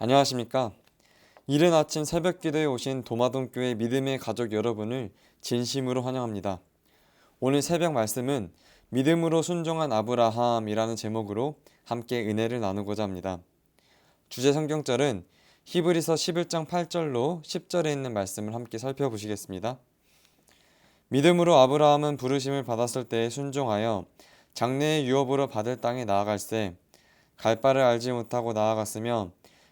안녕하십니까? 이른 아침 새벽 기도에 오신 도마동교회 믿음의 가족 여러분을 진심으로 환영합니다. 오늘 새벽 말씀은 믿음으로 순종한 아브라함이라는 제목으로 함께 은혜를 나누고자 합니다. 주제 성경절은 히브리서 11장 8절로 10절에 있는 말씀을 함께 살펴보시겠습니다. 믿음으로 아브라함은 부르심을 받았을 때에 순종하여 장래의 유업으로 받을 땅에 나아갈새 갈 바를 알지 못하고 나아갔으며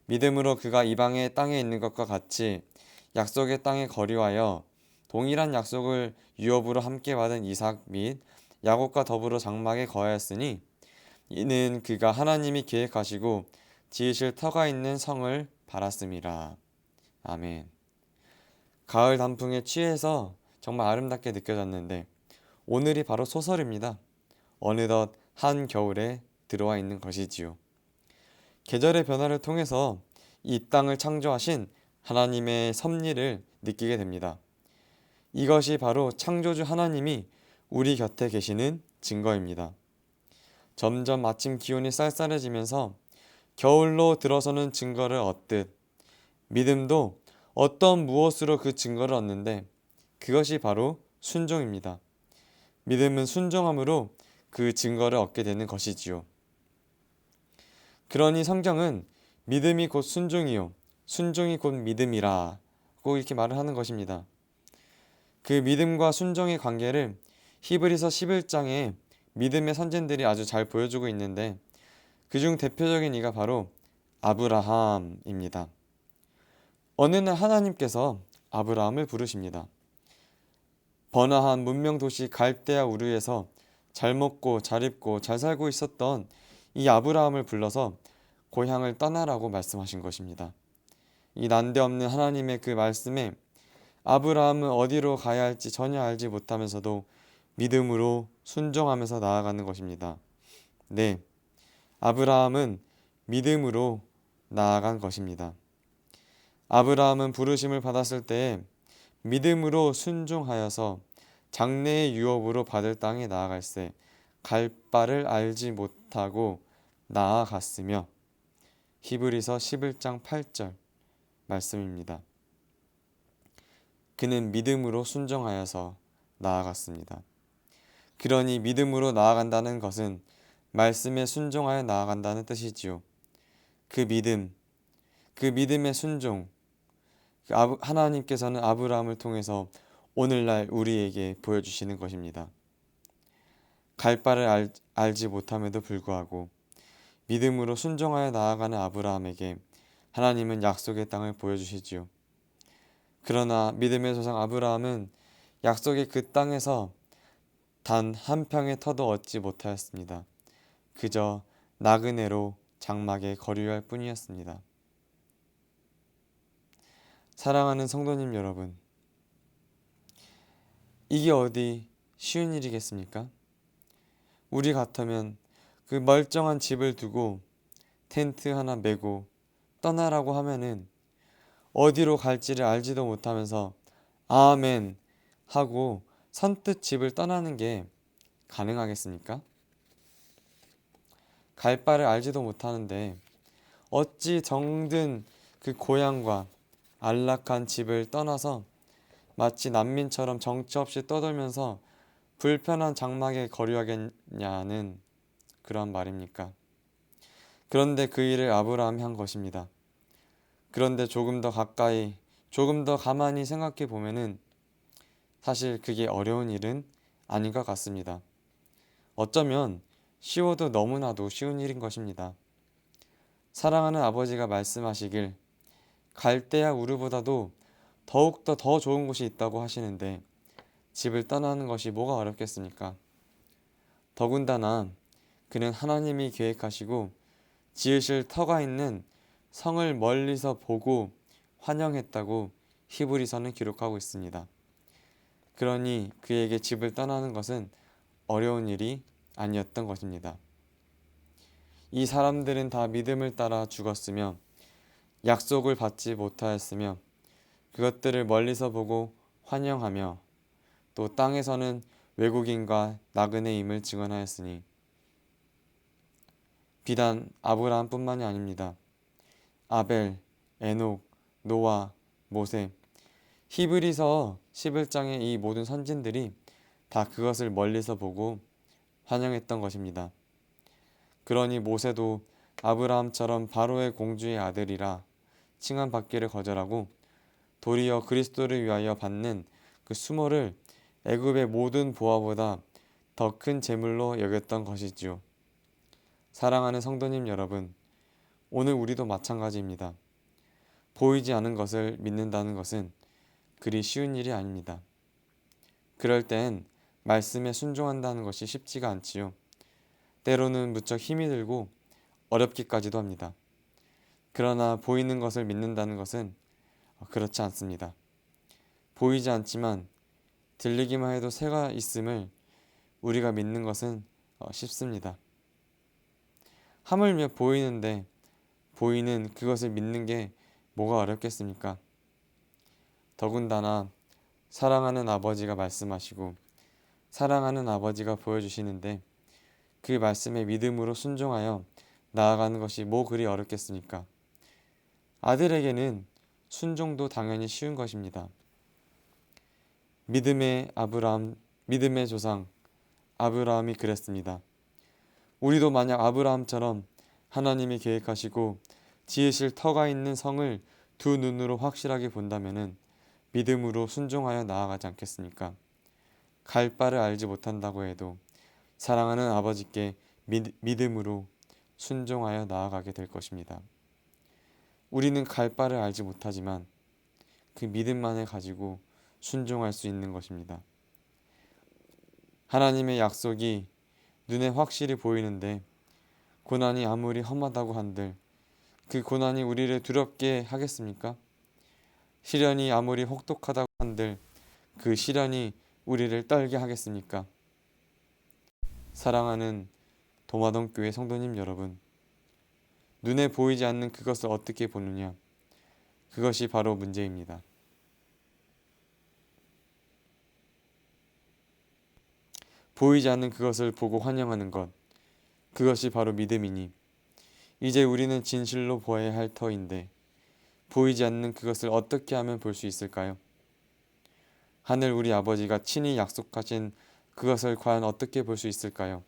믿음으로 그가 이방의 땅에 있는 것과 같이 약속의 땅에 거류하여 동일한 약속을 유업으로 함께 받은 이삭 및 야곱과 더불어 장막에 거하였으니 이는 그가 하나님이 계획하시고 지으실 터가 있는 성을 바랐음이라. 아멘. 가을 단풍에 취해서 정말 아름답게 느껴졌는데 오늘이 바로 소설입니다. 어느덧 한겨울에 들어와 있는 것이지요. 계절의 변화를 통해서 이 땅을 창조하신 하나님의 섭리를 느끼게 됩니다. 이것이 바로 창조주 하나님이 우리 곁에 계시는 증거입니다. 점점 아침 기온이 쌀쌀해지면서 겨울로 들어서는 증거를 얻듯 믿음도 어떤 무엇으로 그 증거를 얻는데 그것이 바로 순종입니다. 믿음은 순종함으로 그 증거를 얻게 되는 것이지요. 그러니 성경은 믿음이 곧 순종이요 순종이 곧 믿음이라 고 이렇게 말을 하는 것입니다. 그 믿음과 순종의 관계를 히브리서 11장에 믿음의 선진들이 아주 잘 보여주고 있는데 그중 대표적인 이가 바로 아브라함입니다. 어느 날 하나님께서 아브라함을 부르십니다. 번화한 문명 도시 갈대아 우르에서 잘 먹고 잘 입고 잘 살고 있었던 이 아브라함을 불러서 고향을 떠나라고 말씀하신 것입니다. 이 난데없는 하나님의 그 말씀에 아브라함은 어디로 가야 할지 전혀 알지 못하면서도 믿음으로 순종하면서 나아가는 것입니다. 네, 아브라함은 믿음으로 나아간 것입니다. 아브라함은 부르심을 받았을 때에 믿음으로 순종하여서 장래의 유업으로 받을 땅에 나아갈새 갈 바를 알지 못하고 나아갔으며 히브리서 11장 8절 말씀입니다. 그는 믿음으로 순종하여서 나아갔습니다. 그러니 믿음으로 나아간다는 것은 말씀에 순종하여 나아간다는 뜻이지요. 그 믿음, 그 믿음의 순종, 하나님께서는 아브라함을 통해서 오늘날 우리에게 보여주시는 것입니다. 갈 바를 알지 못함에도 불구하고 믿음으로 순종하여 나아가는 아브라함에게 하나님은 약속의 땅을 보여주시지요. 그러나 믿음의 조상 아브라함은 약속의 그 땅에서 단 한 평의 터도 얻지 못하였습니다. 그저 나그네로 장막에 거류할 뿐이었습니다. 사랑하는 성도님 여러분, 이게 어디 쉬운 일이겠습니까? 우리 같으면 그 멀쩡한 집을 두고 텐트 하나 메고 떠나라고 하면은 어디로 갈지를 알지도 못하면서 아멘 하고 선뜻 집을 떠나는 게 가능하겠습니까? 갈 바를 알지도 못하는데 어찌 정든 그 고향과 안락한 집을 떠나서 마치 난민처럼 정처 없이 떠돌면서 불편한 장막에 거류하겠냐는 그런 말입니까? 그런데 그 일을 아브라함이 한 것입니다. 그런데 조금 더 가까이, 조금 더 가만히 생각해 보면은 사실 그게 어려운 일은 아닌 것 같습니다. 어쩌면 쉬워도 너무나도 쉬운 일인 것입니다. 사랑하는 아버지가 말씀하시길 갈대아 우르보다도 더욱더 더 좋은 곳이 있다고 하시는데 집을 떠나는 것이 뭐가 어렵겠습니까? 더군다나 그는 하나님이 계획하시고 지으실 터가 있는 성을 멀리서 보고 환영했다고 히브리서는 기록하고 있습니다. 그러니 그에게 집을 떠나는 것은 어려운 일이 아니었던 것입니다. 이 사람들은 다 믿음을 따라 죽었으며 약속을 받지 못하였으며 그것들을 멀리서 보고 환영하며 또 땅에서는 외국인과 나그네임을 증언하였으니 비단 아브라함뿐만이 아닙니다. 아벨, 에녹, 노아, 모세, 히브리서 11장의 이 모든 선진들이 다 그것을 멀리서 보고 환영했던 것입니다. 그러니 모세도 아브라함처럼 바로의 공주의 아들이라 칭함받기를 거절하고 도리어 그리스도를 위하여 받는 그 수모를 애굽의 모든 보화보다 더 큰 재물로 여겼던 것이지요. 사랑하는 성도님 여러분, 오늘 우리도 마찬가지입니다. 보이지 않은 것을 믿는다는 것은 그리 쉬운 일이 아닙니다. 그럴 땐 말씀에 순종한다는 것이 쉽지가 않지요. 때로는 무척 힘이 들고 어렵기까지도 합니다. 그러나 보이는 것을 믿는다는 것은 그렇지 않습니다. 보이지 않지만 들리기만 해도 새가 있음을 우리가 믿는 것은 쉽습니다. 하물며 보이는데 보이는 그것을 믿는 게 뭐가 어렵겠습니까? 더군다나 사랑하는 아버지가 말씀하시고 사랑하는 아버지가 보여주시는데 그 말씀에 믿음으로 순종하여 나아가는 것이 뭐 그리 어렵겠습니까? 아들에게는 순종도 당연히 쉬운 것입니다. 믿음의 조상 아브라함이 그랬습니다. 우리도 만약 아브라함처럼 하나님이 계획하시고 지으실 터가 있는 성을 두 눈으로 확실하게 본다면은 믿음으로 순종하여 나아가지 않겠습니까? 갈 바를 알지 못한다고 해도 사랑하는 아버지께 믿음으로 순종하여 나아가게 될 것입니다. 우리는 갈 바를 알지 못하지만 그 믿음만을 가지고 순종할 수 있는 것입니다. 하나님의 약속이 눈에 확실히 보이는데 고난이 아무리 험하다고 한들 그 고난이 우리를 두렵게 하겠습니까? 시련이 아무리 혹독하다고 한들 그 시련이 우리를 떨게 하겠습니까? 사랑하는 도마동 교회 성도님 여러분, 눈에 보이지 않는 그것을 어떻게 보느냐? 그것이 바로 문제입니다. 보이지 않는 그것을 보고 환영하는 것, 그것이 바로 믿음이니 이제 우리는 진실로 보아야 할 터인데 보이지 않는 그것을 어떻게 하면 볼 수 있을까요? 하늘 우리 아버지가 친히 약속하신 그것을 과연 어떻게 볼 수 있을까요?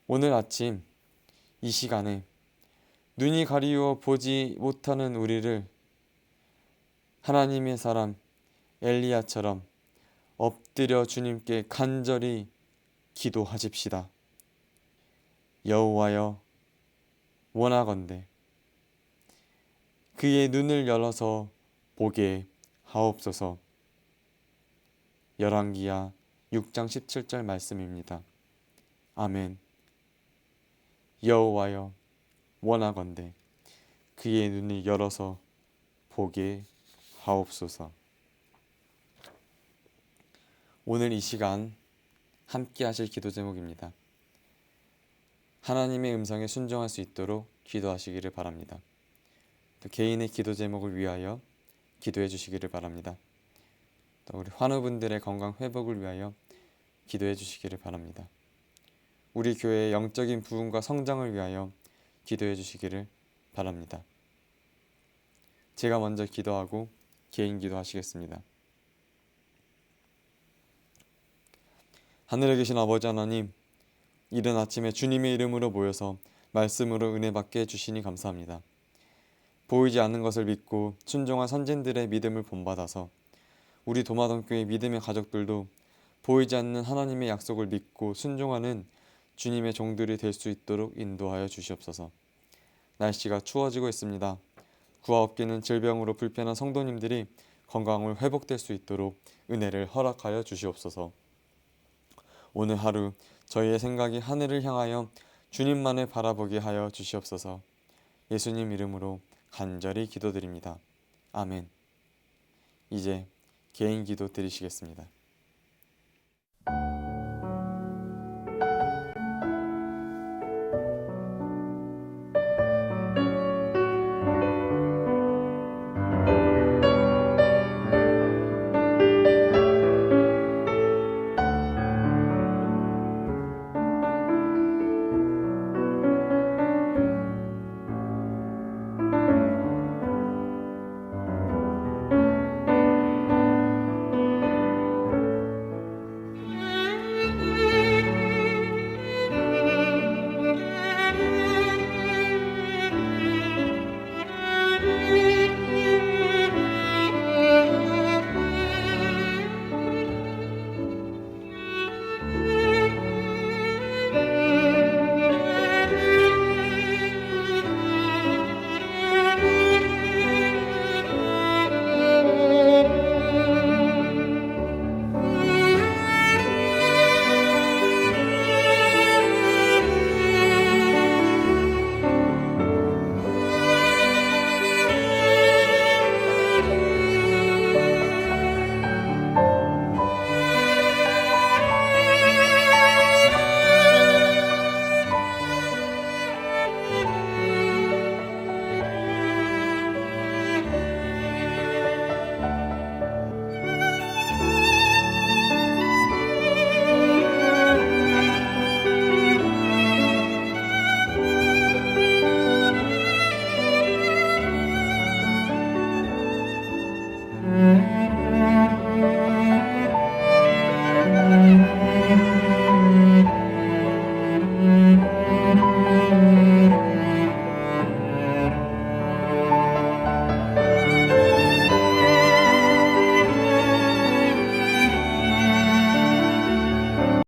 오늘 아침 이 시간에 눈이 가리워 보지 못하는 우리를 하나님의 사람 엘리야처럼 엎드려 주님께 간절히 기도하십시다. 여호와여 원하건대 그의 눈을 열어서 보게 하옵소서. 열왕기야 6장 17절 말씀입니다. 아멘. 여호와여 원하건대 그의 눈을 열어서 보게 하옵소서. 오늘 이 시간 함께 하실 기도 제목입니다. 하나님의 음성에 순종할 수 있도록 기도하시기를 바랍니다. 또 개인의 기도 제목을 위하여 기도해 주시기를 바랍니다. 또 우리 환우분들의 건강 회복을 위하여 기도해 주시기를 바랍니다. 우리 교회의 영적인 부흥과 성장을 위하여 기도해 주시기를 바랍니다. 제가 먼저 기도하고 개인 기도하시겠습니다. 하늘에 계신 아버지 하나님, 이른 아침에 주님의 이름으로 모여서 말씀으로 은혜 받게 해주시니 감사합니다. 보이지 않는 것을 믿고 순종한 선진들의 믿음을 본받아서 우리 도마동교회 믿음의 가족들도 보이지 않는 하나님의 약속을 믿고 순종하는 주님의 종들이 될 수 있도록 인도하여 주시옵소서. 날씨가 추워지고 있습니다. 구하옵기는 질병으로 불편한 성도님들이 건강을 회복될 수 있도록 은혜를 허락하여 주시옵소서. 오늘 하루 저희의 생각이 하늘을 향하여 주님만을 바라보게 하여 주시옵소서. 예수님 이름으로 간절히 기도드립니다. 아멘. 이제 개인 기도 드리시겠습니다.